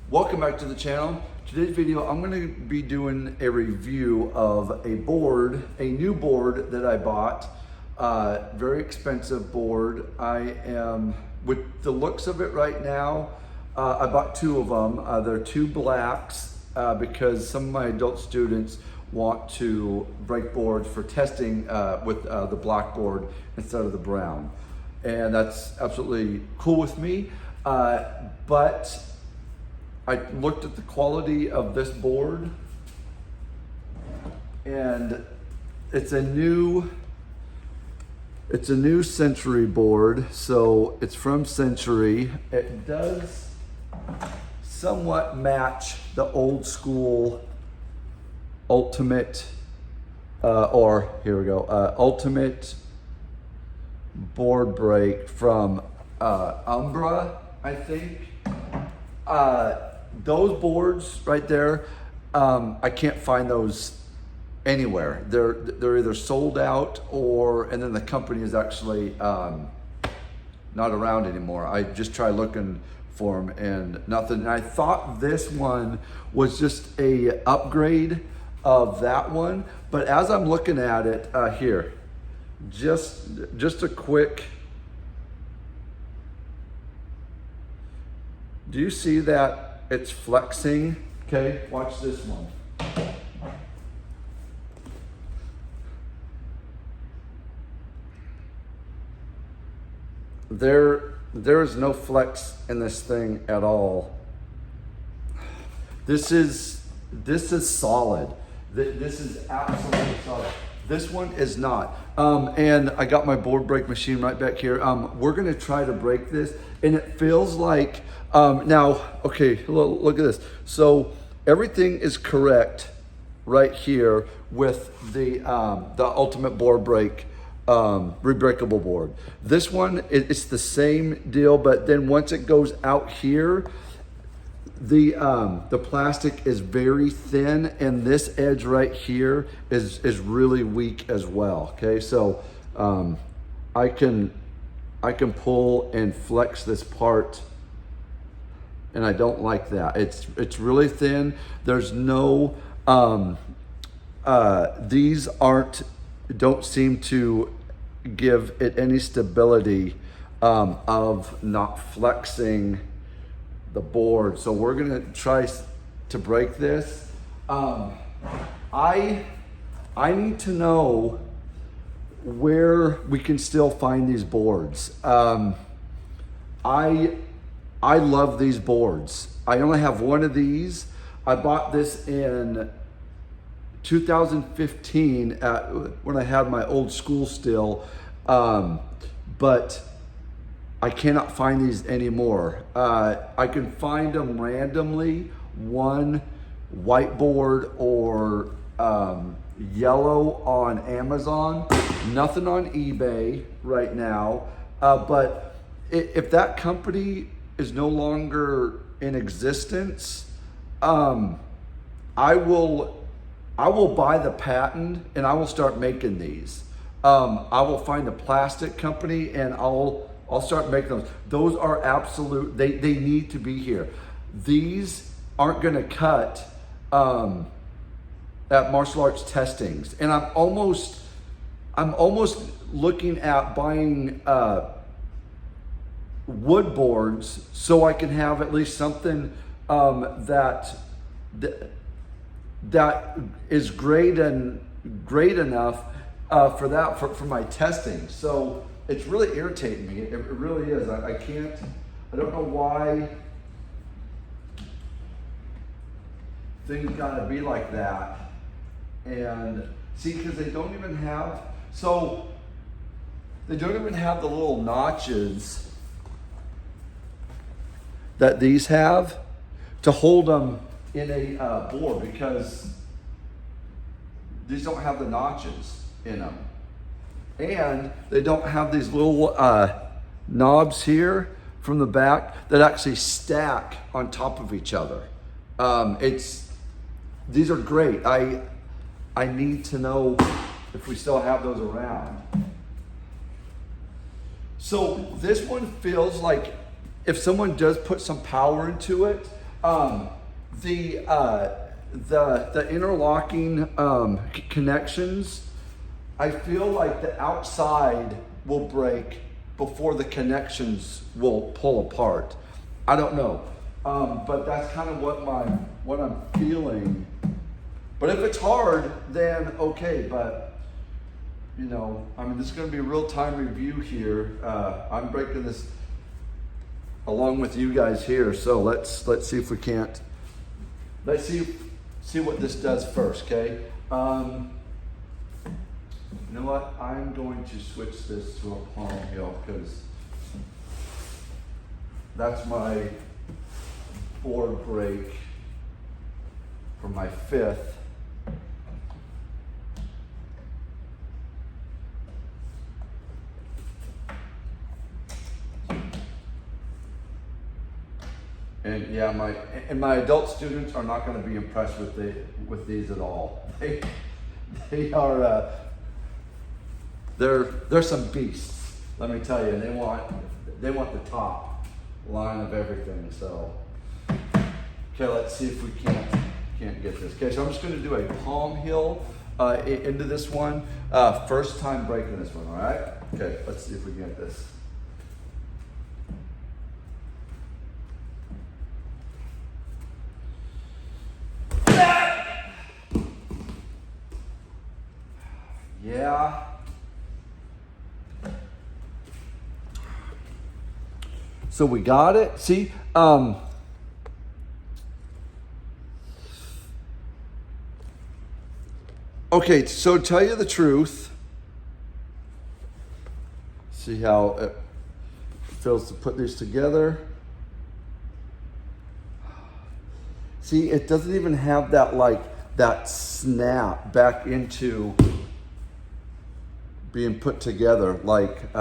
Welcome back to the channel. Today's video, I'm going to be doing a review of a new board that I bought. Very expensive board. I am, with the looks of it right now, I bought two of them. They're two blacks because some of my adult students want to break boards for testing with the black board instead of the brown. And that's absolutely cool with me. But I looked at the quality of this board, and it's a new Century board, so it's from Century. It does somewhat match the old school Ultimate, Ultimate board break from Umbra, I think. Those boards right there, I can't find those anywhere. They're either sold out and then the company is actually not around anymore. I just tried looking for them and nothing. And I thought this one was just a upgrade of that one, but as I'm looking at it here, just a quick. Do you see that it's flexing? Okay, watch this one. There is no flex in this thing at all. This is solid. This is absolutely solid. This one is not. And I got my board break machine right back here. We're gonna try to break this, and it feels like, now, okay, look at this. So everything is correct right here with the Ultimate board break, rebreakable board. This one, it's the same deal, but then once it goes out here, the plastic is very thin, and this edge right here is really weak as well. Okay, so I can pull and flex this part, and I don't like that. It's really thin. There's no these don't seem to give it any stability of not flexing the board. So we're gonna try to break this. I need to know where we can still find these boards. I love these boards. I only have one of these. I bought this in 2015 when I had my old school still, but I cannot find these anymore. I can find them randomly, one whiteboard or yellow on Amazon, nothing on eBay right now. But if that company is no longer in existence, I will buy the patent and I will start making these. I will find a plastic company and I'll start making those. Those are absolute, they need to be here. These aren't gonna cut at martial arts testings. And I'm almost looking at buying wood boards so I can have at least something that is great enough for my testing. So it's really irritating me. It really is. I don't know why things gotta be like that. And see, because they don't even have the little notches that these have to hold them in a board, because these don't have the notches in them. And they don't have these little knobs here from the back that actually stack on top of each other. These are great. I need to know if we still have those around. So this one feels like if someone does put some power into it, The interlocking connections, I feel like the outside will break before the connections will pull apart. I don't know, but that's kind of what I'm feeling. But if it's hard, then okay. But you know, I mean, this is going to be a real-time review here. I'm breaking this along with you guys here, so let's see if we can't. Let's see what this does first, okay? You know what? I'm going to switch this to a palm heel because that's my board break for my 5th. And yeah, my adult students are not going to be impressed with these at all. They are they're some beasts, let me tell you. And they want the top line of everything. So okay, let's see if we can't get this. Okay, so I'm just going to do a palm heel into this one. First time breaking this one. All right. Okay, let's see if we can get this. Yeah. So we got it. See, okay, so to tell you the truth, see how it feels to put these together. See, it doesn't even have that snap back into being put together like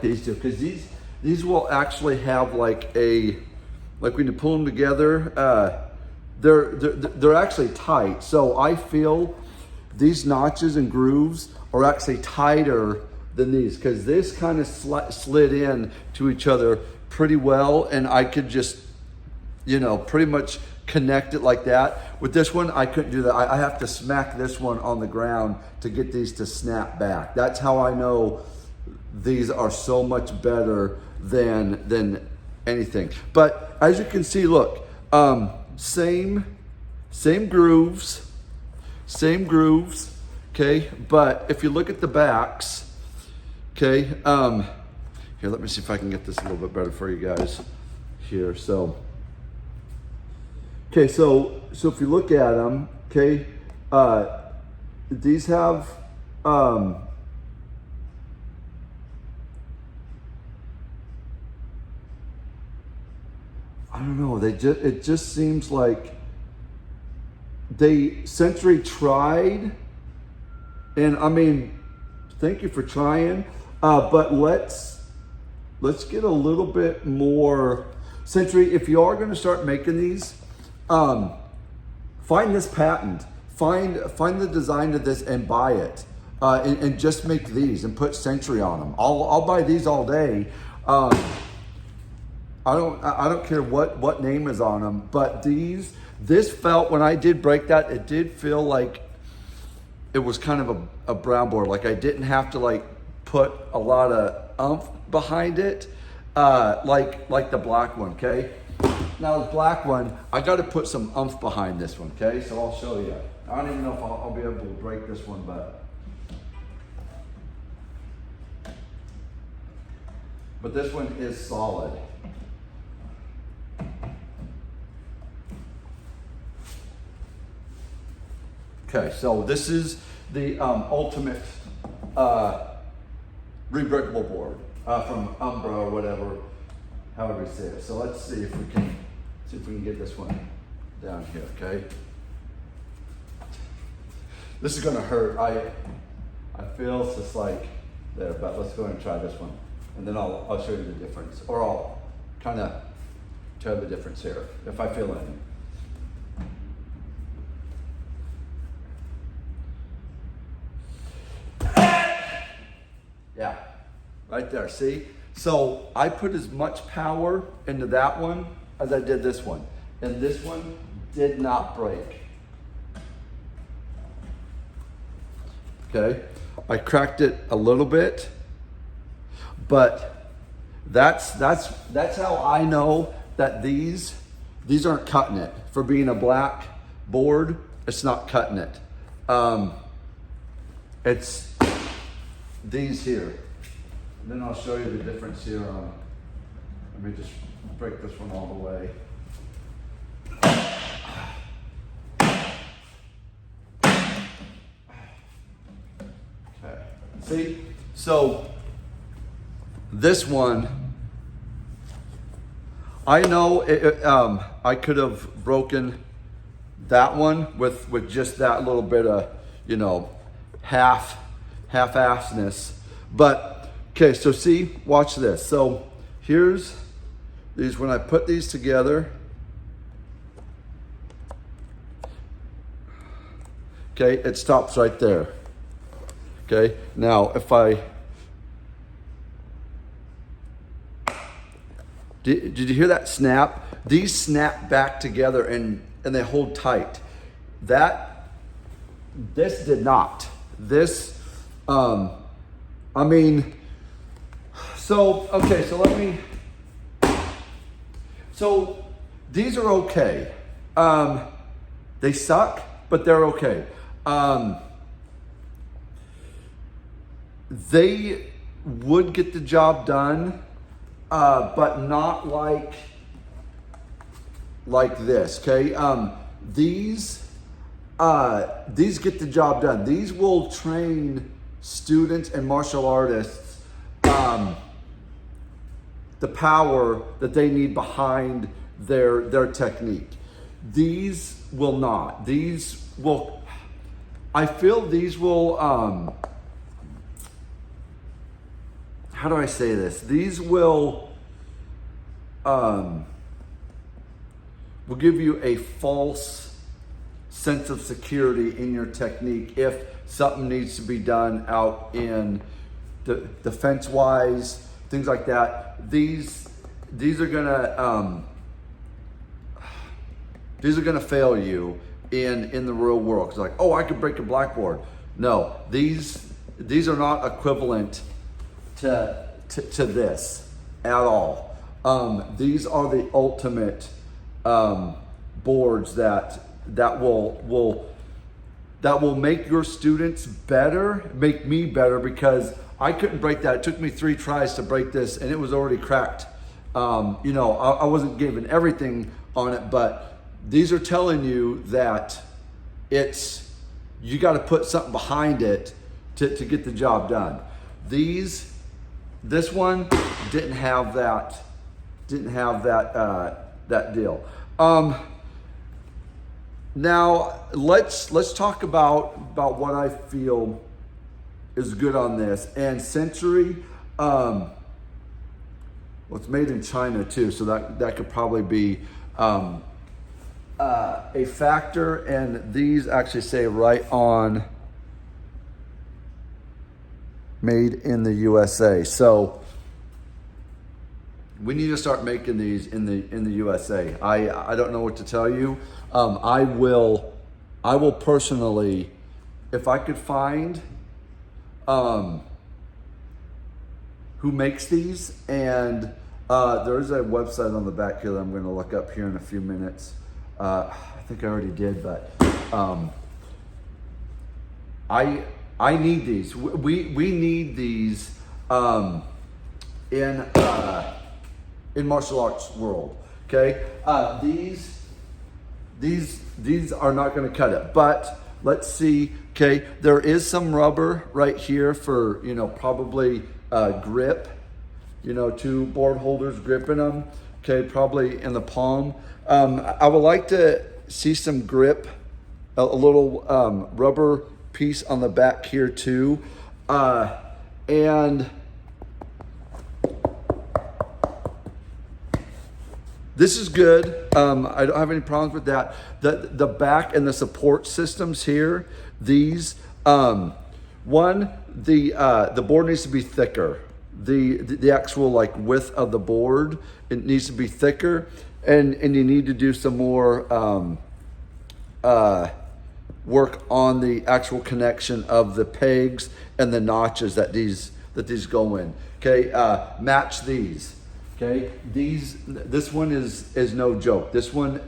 these do, because these will actually have like when you pull them together, they're actually tight. So I feel these notches and grooves are actually tighter than these, because this kind of slid in to each other pretty well, and I could just, you know, pretty much connect it like that. With this one, I couldn't do that. I have to smack this one on the ground to get these to snap back. That's how I know these are so much better than anything. But as you can see, look, same grooves, okay? But if you look at the backs, okay, here, let me see if I can get this a little bit better for you guys here. So, okay, so if you look at them, okay, these have, I don't know, it just seems like Century tried, and I mean, thank you for trying, but let's get a little bit more. Century, if you are going to start making these, find this patent, find the design of this and buy it, and just make these and put Century on them. I'll buy these all day. I don't care what name is on them, but this felt, when I did break that, it did feel like it was kind of a brown board. Like I didn't have to like put a lot of oomph behind it, like the black one, okay? Now the black one, I got to put some oomph behind this one, okay? So I'll show you. I don't even know if I'll be able to break this one, but this one is solid. Okay, so this is the ultimate rebreakable board from Umbra or whatever, however you say it. So let's see if we can get this one down here. Okay, this is gonna hurt. I feel it's just like there, but let's go ahead and try this one, and then I'll show you the difference, or I'll kind of tell the difference here if I feel any. Yeah, right there, see? So I put as much power into that one as I did this one. and this one did not break. Okay, I cracked it a little bit, but that's how I know that these aren't cutting it. For being a black board, it's not cutting it. It's these here. And then I'll show you the difference here on, let me just break this one all the way. Okay, see? So this one, I know I could have broken that one with just that little bit of, you know, half-assness. But, okay, so see, watch this. So here's these, when I put these together, okay, it stops right there. Okay, now if did you hear that snap? These snap back together and they hold tight. This did not. This, I mean, so, okay, so these are okay. They suck, but they're okay. They would get the job done, but not like this, okay? These get the job done. These will train students and martial artists the power that they need behind their technique. These will not. These will, I feel these will, how do I say this? These will give you a false sense of security in your technique if something needs to be done out in the defense-wise, things like that. These are gonna fail you in the real world. It's like, oh, I could break a blackboard. No, these are not equivalent to this at all. These are the ultimate boards that will make your students better, make me better, because I couldn't break that. It took me 3 tries to break this, and it was already cracked. You know, I wasn't giving everything on it, but these are telling you that you got to put something behind it to get the job done. This one didn't have that deal. Now let's talk about what I feel is good on this. And Century, well, it's made in China too, so that could probably be a factor. And these actually say right on made in the USA. So we need to start making these in the USA. I don't know what to tell you. I will personally, if I could find who makes these, and there is a website on the back here that I'm going to look up here in a few minutes. I think I already did, but I need these. We need these in martial arts world. Okay, these are not going to cut it. But let's see. Okay, there is some rubber right here for, you know, probably grip. You know, 2 board holders gripping them. Okay, probably in the palm. I would like to see some grip, a little rubber piece on the back here too, and this is good. I don't have any problems with that. The back and the support systems here, these the board needs to be thicker. The actual like width of the board, it needs to be thicker. and you need to do some more work on the actual connection of the pegs and the notches that these go in. Okay, match these. Okay, this one is no joke. This one,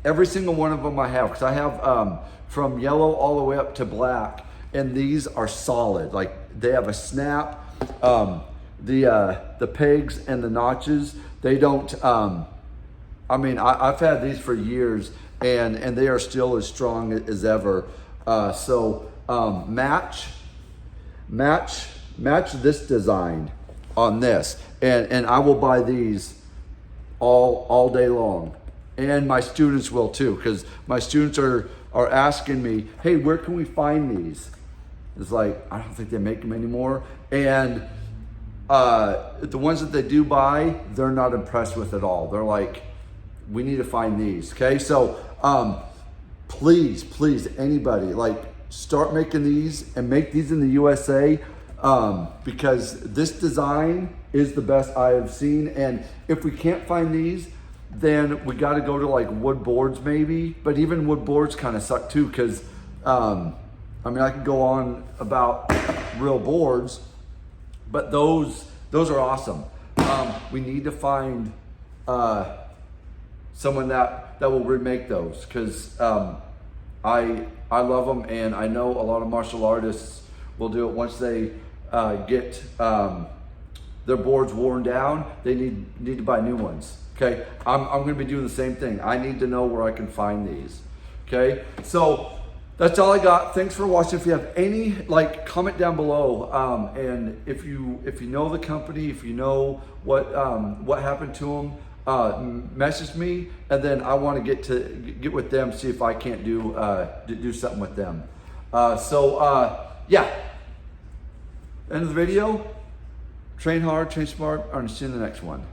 every single one of them I have, because I have from yellow all the way up to black, and these are solid. Like, they have a snap. The pegs and the notches, they don't. I mean, I've had these for years, and they are still as strong as ever. So match this design on this, and I will buy these all day long, and my students will too, because my students are asking me, hey, where can we find these? It's like, I don't think they make them anymore, and the ones that they do buy, they're not impressed with at all. They're like, we need to find these. Okay, so please, anybody, like, start making these and make these in the USA, because this design is the best I have seen. And if we can't find these, then we got to go to like wood boards maybe. But even wood boards kind of suck too, because I mean, I could go on about real boards, but those are awesome. We need to find someone that will remake those, because I love them, and I know a lot of martial artists will do it once they get their boards worn down. They need to buy new ones. Okay, I'm going to be doing the same thing. I need to know where I can find these. Okay, so that's all I got. Thanks for watching. If you have any, like, comment down below, and if you know the company, if you know what happened to them, message me, and then I want to get with them, see if I can't do something with them. Yeah. End of the video. Train hard, train smart. I'll see you in the next one.